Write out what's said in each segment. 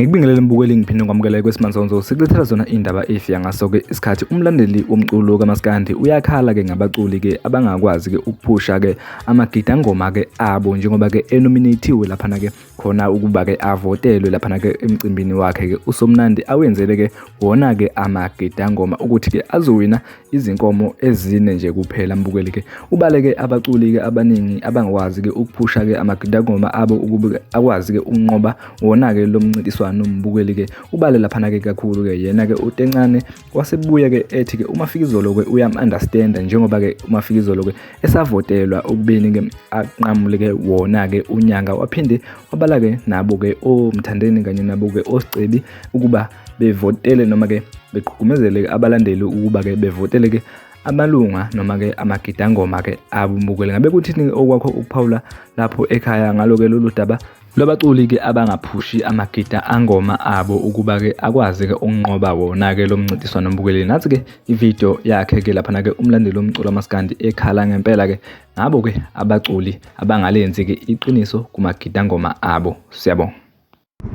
Ngikubingelele mbukeli ngiphinde ngamukela kwesimanje sikulethela zona indaba efika ngaso ke isikhathi umlandeli womculo kaMaskandi uyakhala ke ngabaculi ke abangakwazi ke ukuphusha ke amagida ngoma ke abo njengoba ke enominatiwe lapha na ke khona ukuba ke avotelwe lapha na ke emcimbini wakhe ke uSomnandi awenzele ke wona ke amagida ngoma ukuthi ke azowina izinkomo ezine nje kuphela mbukeli ke ubaleke abaculi ke abaningi abangakwazi ke ukuphusha ke amagida ngoma abo ukuba akwazi ke ukunqoba wona ke lo mncintiswano nombukeli ke ubale lapha na ke kakhulu ke yena ke uTencane wasebuya ke ethi ke uMafikizolo ke uyam-understand njengoba ke uMafikizolo ke esavotelwa ukubeni ke aqhamule ke wona ke unyanga waphinde wabala ke nabo ke omthandeni kanye nabo ke osicebi ukuba bevotele noma ke beqhugumezele abalandeli ukuba ke bevotele ke amalunga noma ke amagida ngoma ke abumbukele ngabe kuthini okwakho ukuphawula lapho ekhaya ngalo ke lolu daba labaculi ke abangaphushi amagida angoma abo ukuba ke akwazi ke ukunqoba wona ke lo mncintiswano nombukeli nathi ke ivideo yakhe ke lapha na ke umlandeli womculo kaMaskandi ekhala ngempela ke ngabo ke abaculi abangalenzi ke iqiniso kumagida ngoma abo. Siyabonga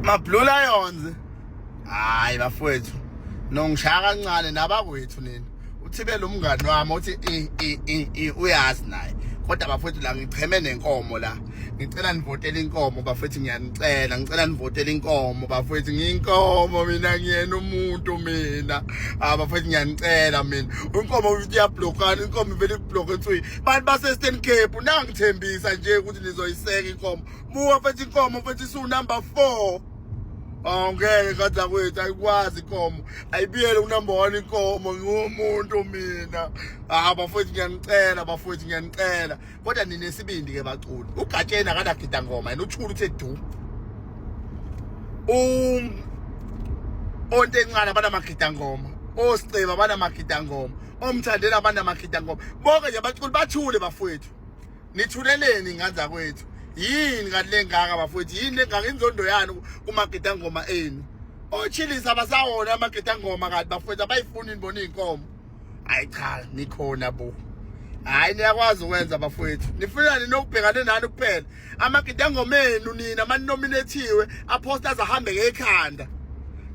Mablue Lions. Hayi bafowethu nongishaya kancane nabakwethu nini uthibele umngani wami uthi uyazi naye kodwa bafowethu la ngicheme nenkomo la ngicela nivotele inkomo bafowethu ngicela nivotele inkomo bafowethu ngiyinkomo mina ngiyena umuntu mina bafowethu ngiyanicela mina inkomo uthi iyablokana inkomo ivele iblock ethi bantu base Eastern Cape nangithembisa nje ukuthi nizoyiseka inkomo buka mfethu inkomo mfethu isu number 4 ngeke kadla kwethu ayikwazi inkomo ayibiyele unumber 1 inkomo ngumuntu mina bafowethu ngiyanicela kodwa ninesibindi ke baculi uGatsheni akadagida ngoma yena uthula uthe du ontencane abanamagida ngoma osicebi abanamagida ngoma omthandela abanamagida ngoma bonke nje abaculi bathule bafowethu nithuleleni nganza kwethu yini kanti lengaka bafowethu yini lengaka inzondo yani kumagida ngoma enu ochilisa abasawona amagida ngoma kanti bafowethu abayifuni nibona inkomo hayi cha nikhona bo hayi niyakwazi ukwenza bafowethu nifuna ninokubhekana nani kuphela amagida ngoma enu nina maninominathiwe aposters ahambe ngekhanda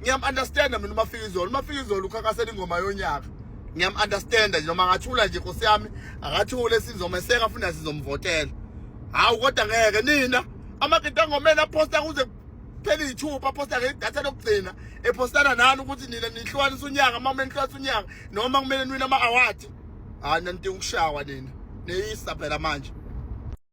ngiyam-understand mina uMafikizolo ukhankasela ingoma yonyaka ngiyam-understand nje noma ngathula nje Nkosi yami akathule sizomeseka funa sizomvotela hawu kodwa ngeke nina amagida ngomena aposta kuze kuphela ithupha aposta ngedatha lokugcina epostana nani ukuthi nina nihlukanisa unyaka mama nihlukanisa unyaka noma kumele niwina ama-award nanti ukushawa nina neyisa phela manje.